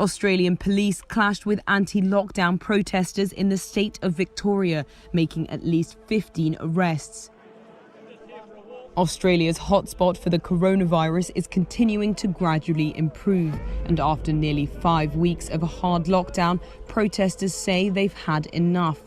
Australian police clashed with anti-lockdown protesters in the state of Victoria, making at least 15 arrests. Australia's hotspot for the coronavirus is continuing to gradually improve, and after nearly 5 weeks of a hard lockdown, protesters say they've had enough.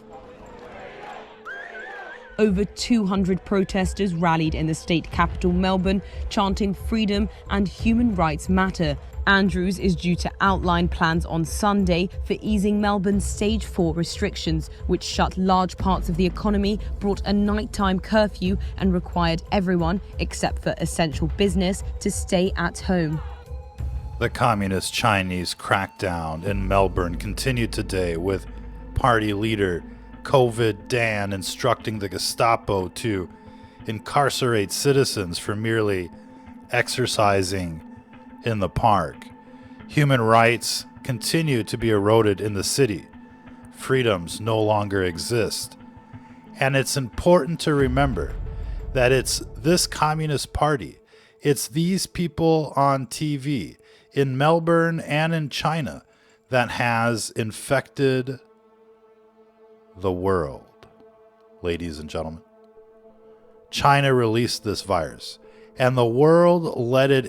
Over 200 protesters rallied in the state capital Melbourne, chanting freedom and human rights matter. Andrews is due to outline plans on Sunday for easing Melbourne's Stage 4 restrictions, which shut large parts of the economy, brought a nighttime curfew and required everyone, except for essential business, to stay at home. The Communist Chinese crackdown in Melbourne continued today, with party leader COVID Dan instructing the Gestapo to incarcerate citizens for merely exercising in the park. Human rights continue to be eroded in the city. Freedoms no longer exist. And it's important to remember that it's this Communist Party, it's these people on TV in Melbourne and in China that has infected the world, ladies and gentlemen. China released this virus, and the world let it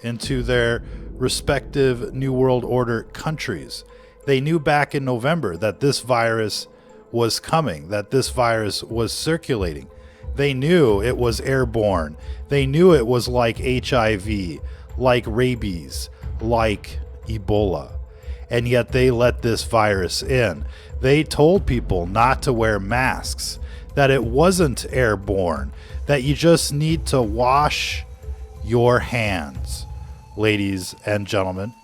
into their respective New World Order countries. They knew back in November that this virus was coming, that this virus was circulating. They knew it was airborne. They knew it was like HIV, like rabies, like Ebola. And yet they let this virus in. They told people not to wear masks, that it wasn't airborne, that you just need to wash your hands. Ladies and gentlemen,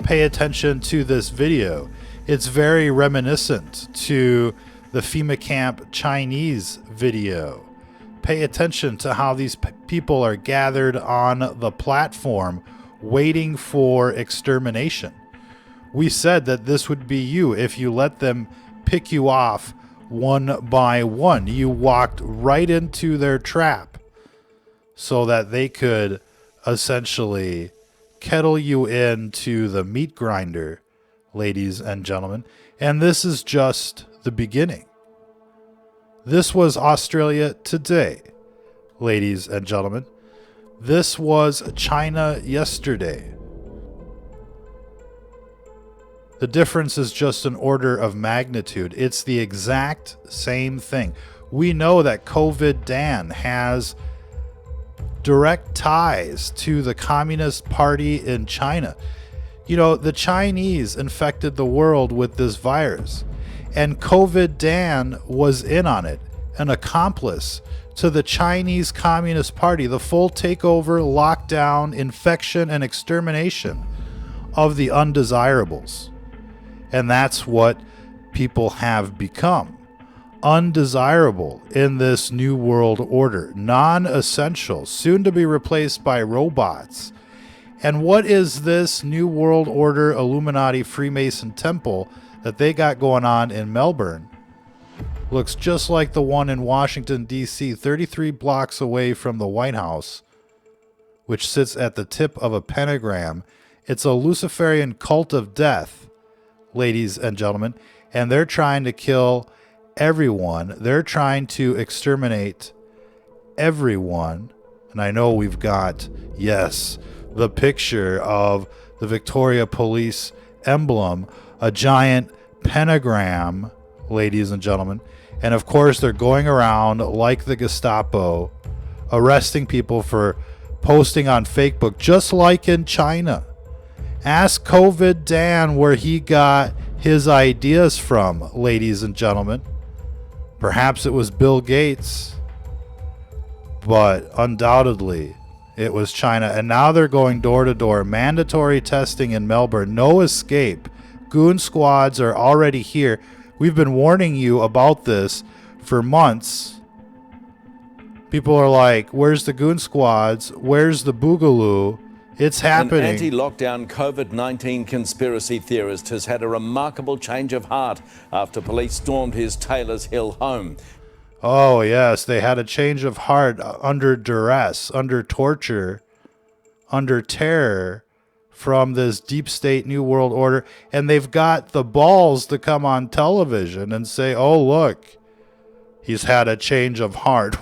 pay attention to this video. It's very reminiscent to the FEMA Camp Chinese video. Pay attention to how these people are gathered on the platform waiting for extermination. We said that this would be you if you let them pick you off one by one. You walked right into their trap so that they could essentially kettle you into the meat grinder, ladies and gentlemen. And this is just the beginning. This was Australia today, ladies and gentlemen. This was China yesterday. The difference is just an order of magnitude. It's the exact same thing. We know that COVID Dan has direct ties to the Communist Party in China. You know, the Chinese infected the world with this virus, and COVID Dan was in on it, an accomplice to the Chinese Communist Party, the full takeover, lockdown, infection, and extermination of the undesirables. And that's what people have become. Undesirable in this new world order. Non-essential, soon to be replaced by robots. And what is this new world order Illuminati Freemason temple that they got going on in Melbourne? Looks just like the one in Washington, D.C., 33 blocks away from the White House, which sits at the tip of a pentagram. It's a Luciferian cult of death, ladies and gentlemen, and they're trying to kill everyone. They're trying to exterminate everyone. And I know we've got, yes, the picture of the Victoria Police emblem, a giant pentagram, ladies and gentlemen. And of course, they're going around like the Gestapo, arresting people for posting on Facebook, just like in China. Ask COVID Dan where he got his ideas from, ladies and gentlemen. Perhaps it was Bill Gates, but undoubtedly it was China. And now they're going door to door. Mandatory testing in Melbourne. No escape. Goon squads are already here. We've been warning you about this for months. People are like, where's the goon squads? Where's the boogaloo? It's happening. An anti-lockdown COVID-19 conspiracy theorist has had a remarkable change of heart after police stormed his Taylor's Hill home. Oh, yes, they had a change of heart under duress, under torture, under terror from this deep state New World Order, and they've got the balls to come on television and say, oh, look, he's had a change of heart.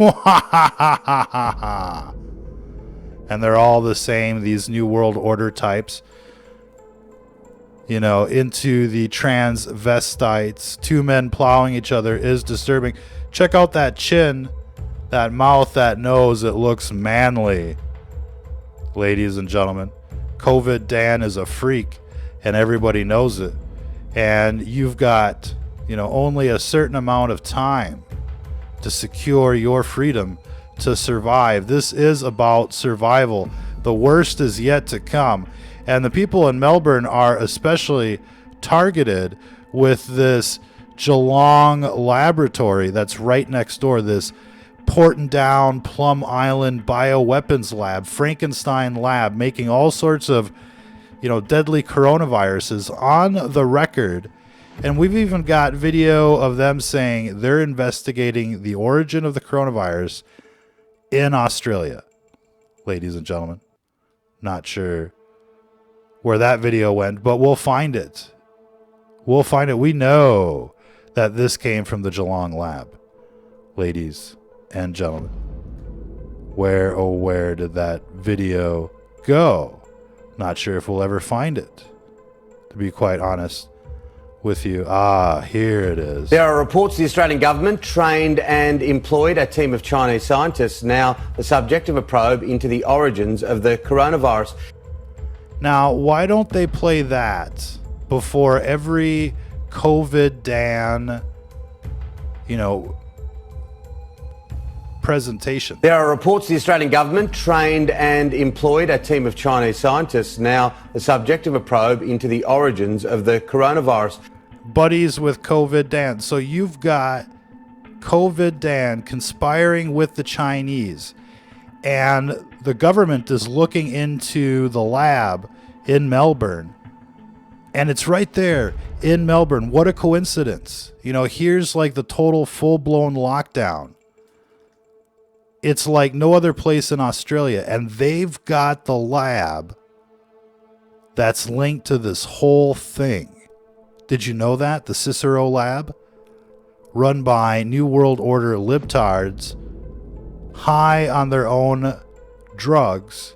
And they're all the same, these New World Order types. You know, into the transvestites. Two men plowing each other is disturbing. Check out that chin, that mouth, that nose. It looks manly. Ladies and gentlemen, COVID Dan is a freak, and everybody knows it. And you've got, you know, only a certain amount of time to secure your freedom to survive. This is about survival. The worst is yet to come. And the people in Melbourne are especially targeted with this Geelong laboratory that's right next door, this Portendown, Plum Island bioweapons lab, Frankenstein lab, making all sorts of, you know, deadly coronaviruses on the record. And we've even got video of them saying they're investigating the origin of the coronavirus in Australia. Ladies and gentlemen, not sure where that video went, but we'll find it. We'll find it. We know that this came from the Geelong lab. Ladies and gentlemen, where, oh, where did that video go? Not sure if we'll ever find it, to be quite honest with you. Ah, here it is. There are reports the Australian government trained and employed a team of Chinese scientists, now the subject of a probe into the origins of the coronavirus. Now, why don't they play that before every COVID Dan, you know, presentation? There are reports the Australian government trained and employed a team of Chinese scientists, now the subject of a probe into the origins of the coronavirus. Buddies with COVID Dan. So you've got COVID Dan conspiring with the Chinese, and the government is looking into the lab in Melbourne, and it's right there in Melbourne. What a coincidence. You know, here's like the total full-blown lockdown. It's like no other place in Australia, and they've got the lab that's linked to this whole thing. Did you know that? The Cicero lab, run by New World Order libtards, high on their own drugs,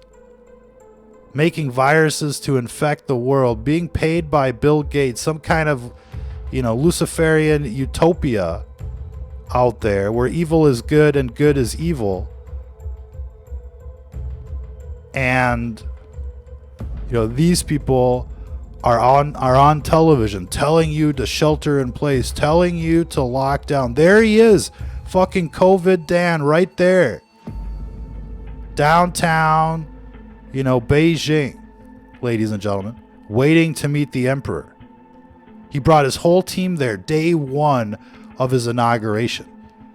making viruses to infect the world, being paid by Bill Gates, some kind of, you know, Luciferian utopia out there where evil is good and good is evil. And, you know, these people are on television telling you to shelter in place, telling you to lock down. There he is, fucking COVID Dan, right there. Downtown, you know, Beijing, ladies and gentlemen, waiting to meet the emperor. He brought his whole team there day one of his inauguration.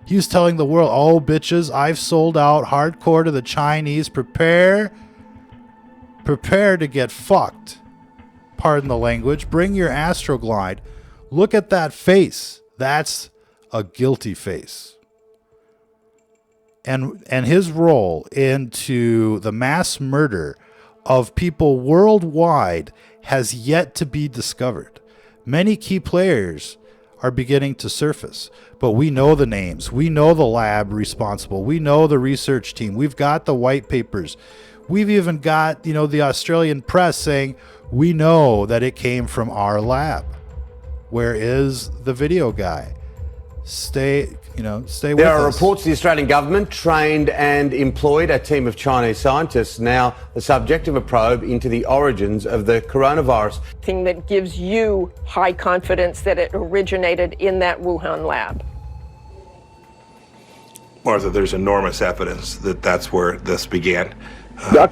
He was telling the world, oh, bitches, I've sold out hardcore to the Chinese. Prepare to get fucked. Pardon the language. Bring your Astroglide. Look at that face. That's a guilty face. And his role into the mass murder of people worldwide has yet to be discovered. Many key players are beginning to surface, but we know the names. We know the lab responsible. We know the research team. We've got the white papers. We've even got, you know, the Australian press saying, we know that it came from our lab. Where is the video guy? Stay with us. There are reports the Australian government trained and employed a team of Chinese scientists, now the subject of a probe into the origins of the coronavirus. Thing that gives you high confidence that it originated in that Wuhan lab. Martha, there's enormous evidence that that's where this began.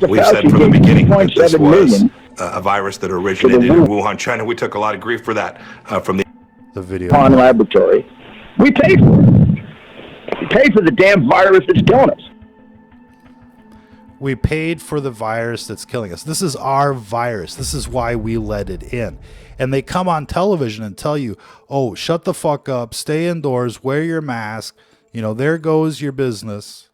We've said from the beginning that this was a virus that originated in Wuhan, China. We took a lot of grief for that from the video. Wuhan laboratory. We paid for it. We paid for the damn virus that's killing us. We paid for the virus that's killing us. This is our virus. This is why we let it in. And they come on television and tell you, oh, shut the fuck up, stay indoors, wear your mask. You know, there goes your business.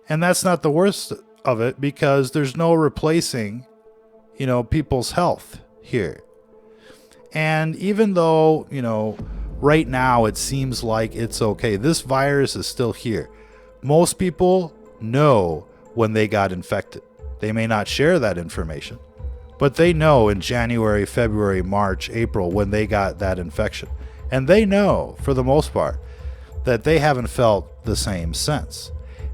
And that's not the worst of it, because there's no replacing people's health here. And even though, right now it seems like it's okay, this virus is still here. Most people know when they got infected. They may not share that information, but they know in January, February, March, April when they got that infection. And they know, for the most part, that they haven't felt the same since.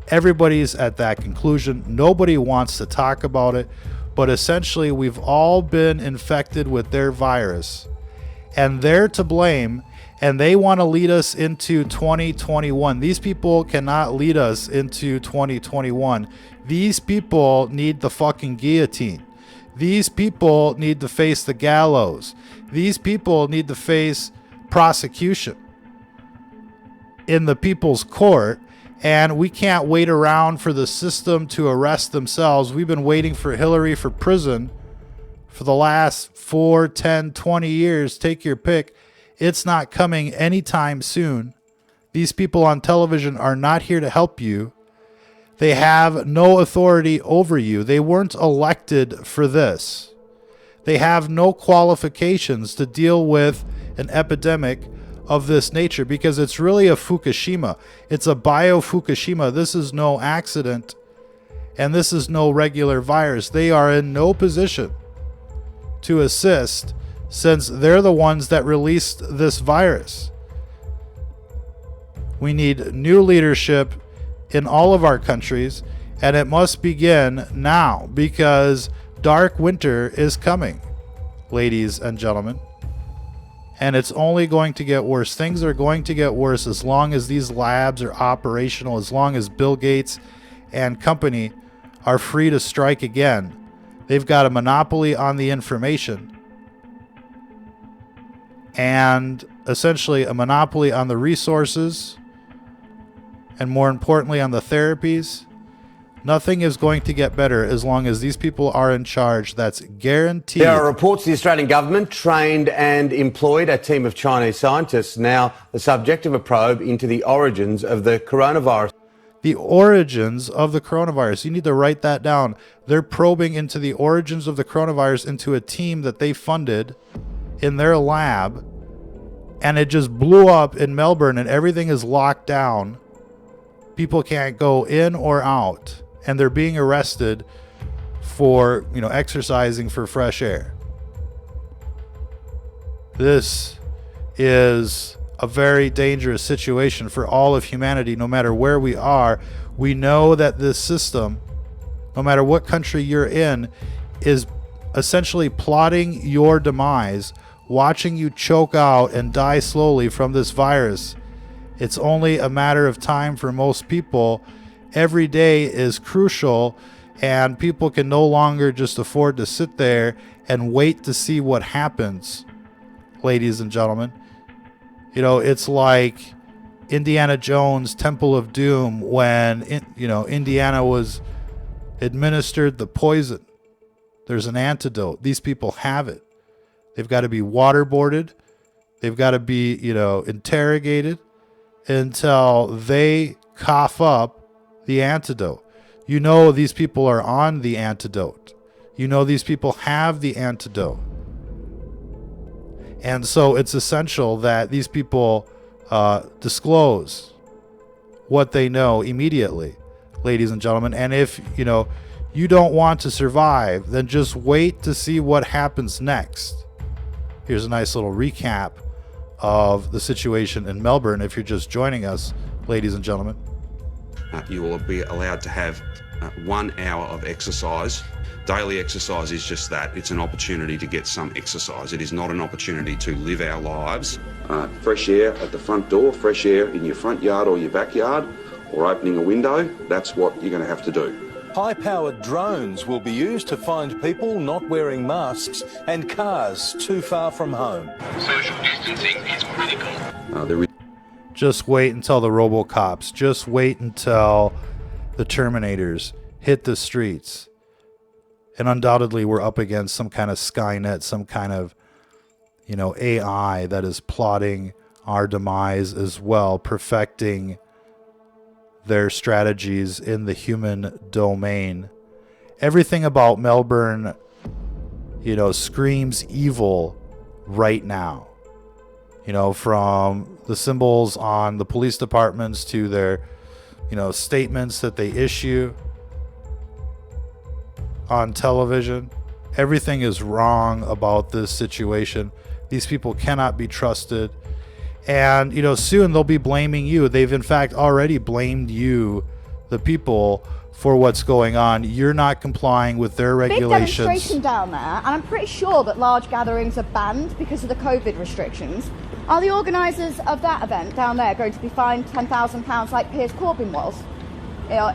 Everybody's at that conclusion. Nobody wants to talk about it, but essentially we've all been infected with their virus, and they're to blame, and they want to lead us into 2021. These people cannot lead us into 2021. These people need the fucking guillotine. These people need to face the gallows. These people need to face prosecution in the people's court, and we can't wait around for the system to arrest themselves. We've been waiting for Hillary for prison for the last 4, 10, 20 years. Take your pick. It's not coming anytime soon. These people on television are not here to help you. They have no authority over you. They weren't elected for this. They have no qualifications to deal with an epidemic of this nature, because it's really a Fukushima. It's a bio-Fukushima. This is no accident, and this is no regular virus. They are in no position to assist, since they're the ones that released this virus. We need new leadership in all of our countries, and it must begin now, because dark winter is coming, ladies and gentlemen. And it's only going to get worse. Things are going to get worse as long as these labs are operational, as long as Bill Gates and company are free to strike again. They've got a monopoly on the information, and essentially a monopoly on the resources, and more importantly on the therapies. Nothing is going to get better as long as these people are in charge. That's guaranteed. There are reports the Australian government trained and employed a team of Chinese scientists, now the subject of a probe into the origins of the coronavirus. The origins of the coronavirus. You need to write that down. They're probing into the origins of the coronavirus into a team that they funded in their lab, and it just blew up in Melbourne, and everything is locked down. People can't go in or out, and they're being arrested for, exercising for fresh air. This is a very dangerous situation for all of humanity, no matter where we are. We know that this system, no matter what country you're in, is essentially plotting your demise, watching you choke out and die slowly from this virus. It's only a matter of time for most people. Every day is crucial, and people can no longer just afford to sit there and wait to see what happens, ladies and gentlemen. It's like Indiana Jones' Temple of Doom when, Indiana was administered the poison. There's an antidote. These people have it. They've got to be waterboarded. They've got to be, interrogated until they cough up the antidote. These people are on the antidote. These people have the antidote. And so it's essential that these people disclose what they know immediately, ladies and gentlemen. And if, you don't want to survive, then just wait to see what happens next. Here's a nice little recap of the situation in Melbourne if you're just joining us, ladies and gentlemen. You will be allowed to have 1 hour of exercise. Daily exercise is just that. It's an opportunity to get some exercise. It is not an opportunity to live our lives. Fresh air at the front door, fresh air in your front yard or your backyard, or opening a window, that's what you're going to have to do. High-powered drones will be used to find people not wearing masks and cars too far from home. Social distancing is critical. Just wait until the RoboCops. Just wait until the Terminators hit the streets. And undoubtedly we're up against some kind of Skynet, some kind of, AI that is plotting our demise as well, perfecting their strategies in the human domain. Everything about Melbourne you know, screams evil right now. You know, from the symbols on the police departments to their, you know, statements that they issue on television. Everything is wrong about this situation. These people cannot be trusted. And, you know, soon they'll be blaming you. They've, in fact, already blamed you, the people, for what's going on. You're not complying with their regulations. Big demonstration down there, and I'm pretty sure that large gatherings are banned because of the COVID restrictions. Are the organisers of that event down there going to be fined £10,000 like Piers Corbyn was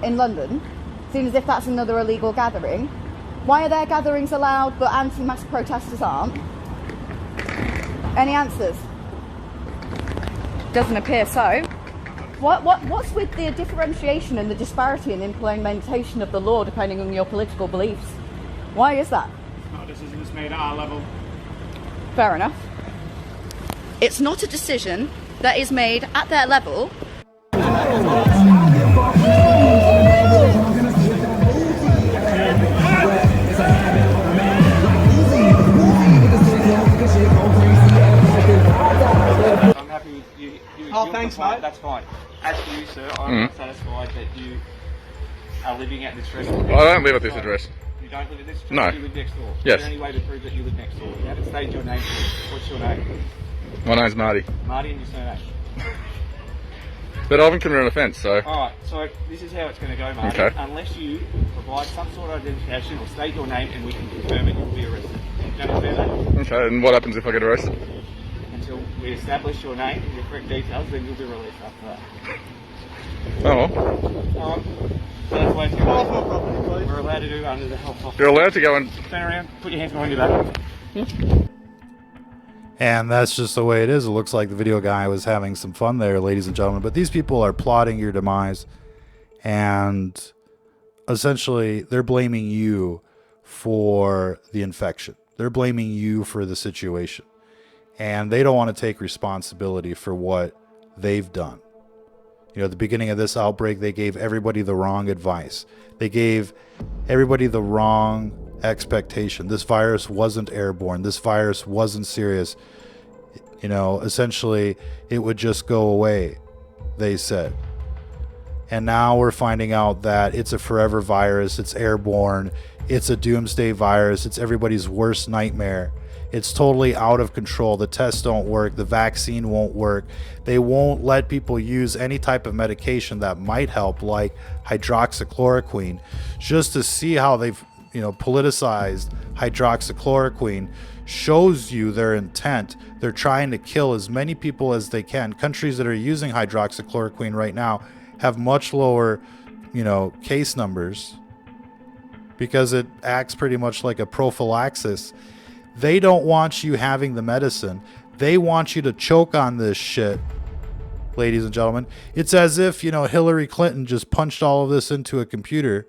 in London, seeing as if that's another illegal gathering? Why are their gatherings allowed but anti-mask protesters aren't? Any answers? Doesn't appear so. What's with the differentiation and the disparity in the implementation of the law depending on your political beliefs? Why is that? It's not a decision that's made at our level. Fair enough. It's not a decision that is made at their level. I'm happy with you. Oh, thanks, mate. That's fine. As for you, sir, I'm not satisfied that you are living at this address. I don't live at this address. You don't live at this address? No. You live next door? Yes. Is there any way to prove that you live next door? You haven't stated your name. What's your name? My name's Marty. Marty, and your surname? But I haven't committed an offence, so... Alright, so this is how it's going to go, Marty. Okay. Unless you provide some sort of identification or state your name and we can confirm it, you'll be arrested. Do you understand that? Okay, and what happens if I get arrested? Until we establish your name and your correct details, then you'll be released after that. Oh well. Alright. So that's the way it's going to go. We're allowed to do under the health officer. You're allowed to go and... Turn around, put your hands behind your back. And that's just the way it is. It looks like the video guy was having some fun there, ladies and gentlemen. But these people are plotting your demise. And essentially, they're blaming you for the infection. They're blaming you for the situation. And they don't want to take responsibility for what they've done. You know, at the beginning of this outbreak, they gave everybody the wrong advice. They gave everybody the wrong expectation. This virus wasn't airborne. This virus wasn't serious. You know, essentially, it would just go away, they said. And now we're finding out that it's a forever virus. It's airborne. It's a doomsday virus. It's everybody's worst nightmare. It's totally out of control. The tests don't work. The vaccine won't work. They won't let people use any type of medication that might help, like hydroxychloroquine, just to see how they've, you know, politicized hydroxychloroquine. Shows you their intent. They're trying to kill as many people as they can. Countries that are using hydroxychloroquine right now have much lower, you know, case numbers because it acts pretty much like a prophylaxis. They don't want you having the medicine. They want you to choke on this shit, ladies and gentlemen. It's as if, you know, Hillary Clinton just punched all of this into a computer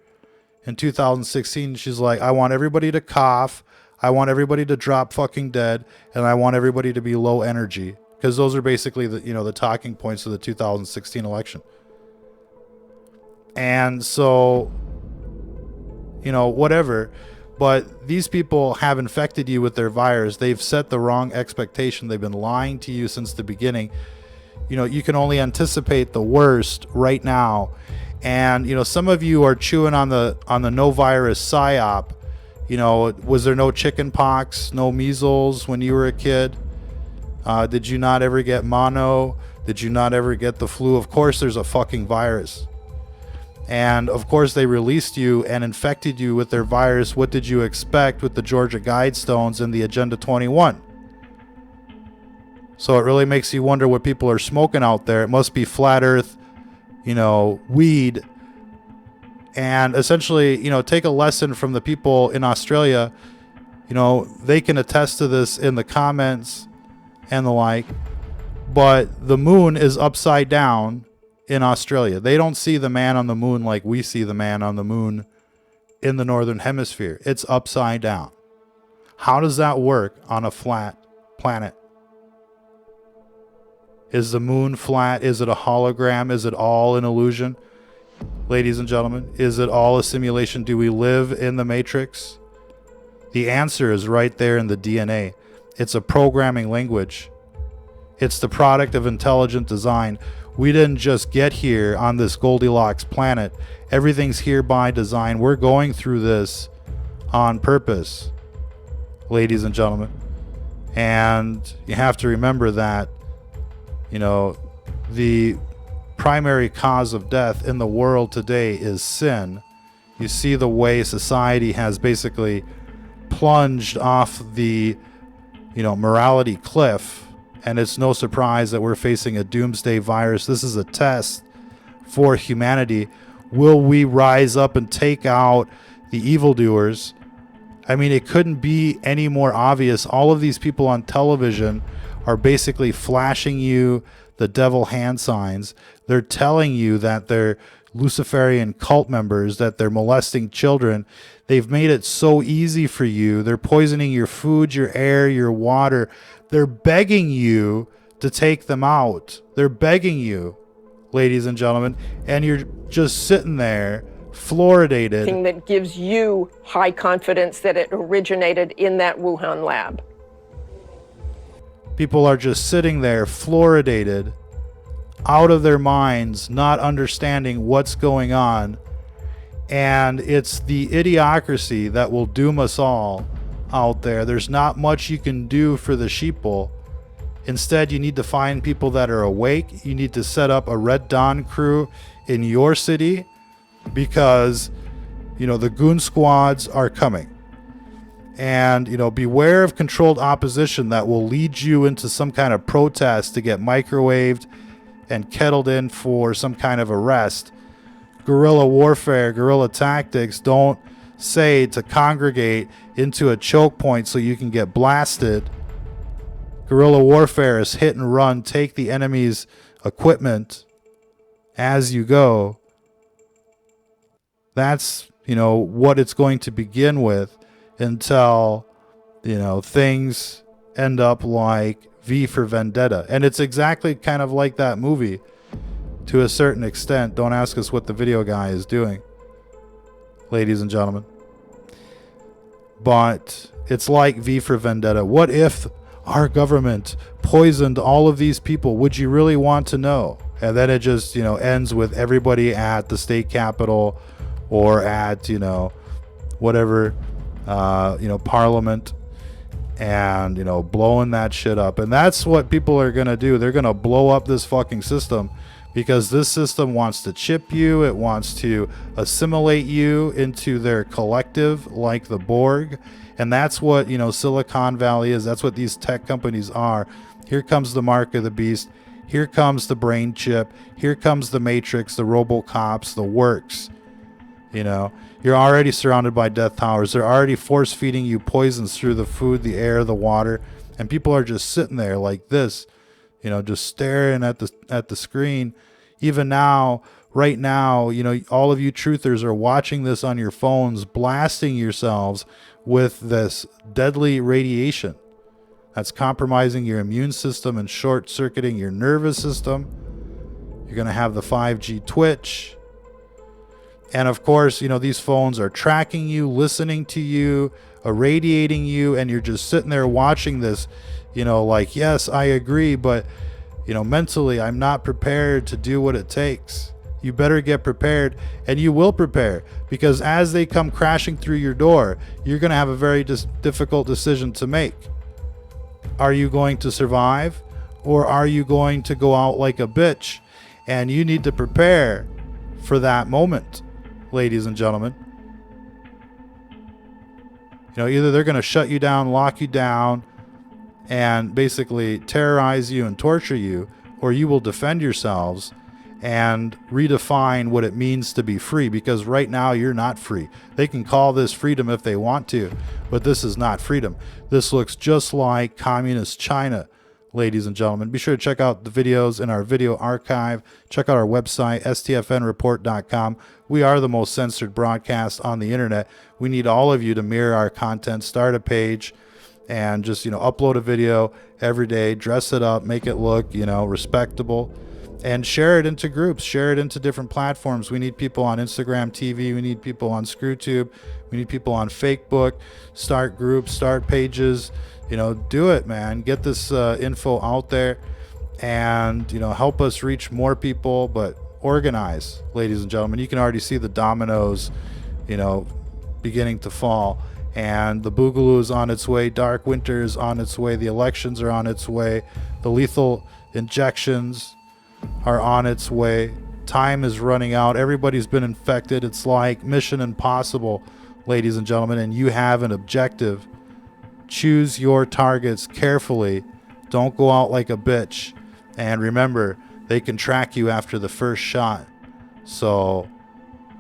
in 2016. She's like, I want everybody to cough. I want everybody to drop fucking dead. And I want everybody to be low energy. Because those are basically the, you know, the talking points of the 2016 election. And so, you know, whatever. But these people have infected you with their virus. They've set the wrong expectation. They've been lying to you since the beginning. You know, you can only anticipate the worst right now. And, you know, some of you are chewing on the no virus psyop. You know, was there no chicken pox, no measles when you were a kid? Did you not ever get mono? Did you not ever get the flu? Of course there's a fucking virus. And of course they released you and infected you with their virus. What did you expect with the Georgia Guidestones and the Agenda 21? So it really makes you wonder what people are smoking out there. It must be flat earth, you know, weed. And essentially, you know, take a lesson from the people in Australia. You know, they can attest to this in the comments and the like. But the moon is upside down in Australia. They don't see the man on the moon like we see the man on the moon in the northern hemisphere. It's upside down. How does that work on a flat planet? Is the moon flat? Is it a hologram? Is it all an illusion? Ladies and gentlemen, is it all a simulation? Do we live in the Matrix? The answer is right there in the DNA. It's a programming language. It's the product of intelligent design. We didn't just get here on this Goldilocks planet. Everything's here by design. We're going through this on purpose, ladies and gentlemen. And you have to remember that, you know, the primary cause of death in the world today is sin. You see the way society has basically plunged off the, you know, morality cliff, and it's no surprise that we're facing a doomsday virus. This is a test for humanity. Will we rise up and take out the evildoers? I mean, it couldn't be any more obvious. All of these people on television are basically flashing you the devil hand signs. They're telling you that they're Luciferian cult members, that they're molesting children. They've made it so easy for you. They're poisoning your food, your air, your water. They're begging you to take them out. They're begging you, ladies and gentlemen, and you're just sitting there fluoridated. Thing that gives you high confidence that it originated in that Wuhan lab. People are just sitting there fluoridated, out of their minds, not understanding what's going on. And it's the idiocracy that will doom us all out there. There's not much you can do for the sheeple. Instead, you need to find people that are awake. You need to set up a Red Dawn crew in your city, because, you know, the goon squads are coming. And, you know, beware of controlled opposition that will lead you into some kind of protest to get microwaved and kettled in for some kind of arrest. Guerrilla warfare, guerrilla tactics don't say to congregate into a choke point so you can get blasted. Guerrilla warfare is hit and run, take the enemy's equipment as you go. That's, you know, what it's going to begin with, until, you know, things end up like V for Vendetta. And it's exactly kind of like that movie to a certain extent. Don't ask us what the video guy is doing, ladies and gentlemen. But it's like V for Vendetta. What if our government poisoned all of these people? Would you really want to know? And then it just, you know, ends with everybody at the state capitol or at, you know, whatever, you know, parliament, and, you know, blowing that shit up. And that's what people are going to do. They're going to blow up this fucking system, because this system wants to chip you. It wants to assimilate you into their collective, like the Borg. And that's what, you know, Silicon Valley is. That's what these tech companies are. Here comes the mark of the beast. Here comes the brain chip. Here comes the Matrix, the RoboCops, the works. You know, you're already surrounded by death towers. They're already force feeding you poisons through the food, the air, the water, and people are just sitting there like this, you know, just staring at the screen. Even now, right now, you know, all of you truthers are watching this on your phones, blasting yourselves with this deadly radiation that's compromising your immune system and short-circuiting your nervous system. You're going to have the 5G twitch. And of course, you know, these phones are tracking you, listening to you, irradiating you, and you're just sitting there watching this, you know, like, yes, I agree, but, you know, mentally, I'm not prepared to do what it takes. You better get prepared, and you will prepare, because as they come crashing through your door, you're going to have a very difficult decision to make. Are you going to survive, or are you going to go out like a bitch? And you need to prepare for that moment, ladies and gentlemen. You know, either they're going to shut you down, lock you down, and basically terrorize you and torture you, or you will defend yourselves and redefine what it means to be free, because right now you're not free. They can call this freedom if they want to, but this is not freedom. This looks just like communist China, ladies and gentlemen. Be sure to check out the videos in our video archive. Check out our website, stfnreport.com. We are the most censored broadcast on the internet. We need all of you to mirror our content, start a page, and just, you know, upload a video every day, dress it up, make it look, you know, respectable. And share it into groups, share it into different platforms. We need people on Instagram TV, we need people on ScrewTube, we need people on Fakebook. Start groups, start pages, you know, do it, man. Get this info out there and, you know, help us reach more people, but organize, ladies and gentlemen. You can already see the dominoes, you know, beginning to fall, and the Boogaloo is on its way, Dark Winter is on its way, the elections are on its way, the lethal injections are on its way, time is running out, everybody's been infected. It's like Mission Impossible, ladies and gentlemen, and you have an objective. Choose your targets carefully. Don't go out like a bitch. And remember, they can track you after the first shot. So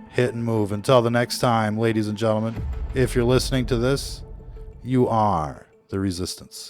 hit and move. Until the next time, ladies and gentlemen, if you're listening to this, you are the resistance.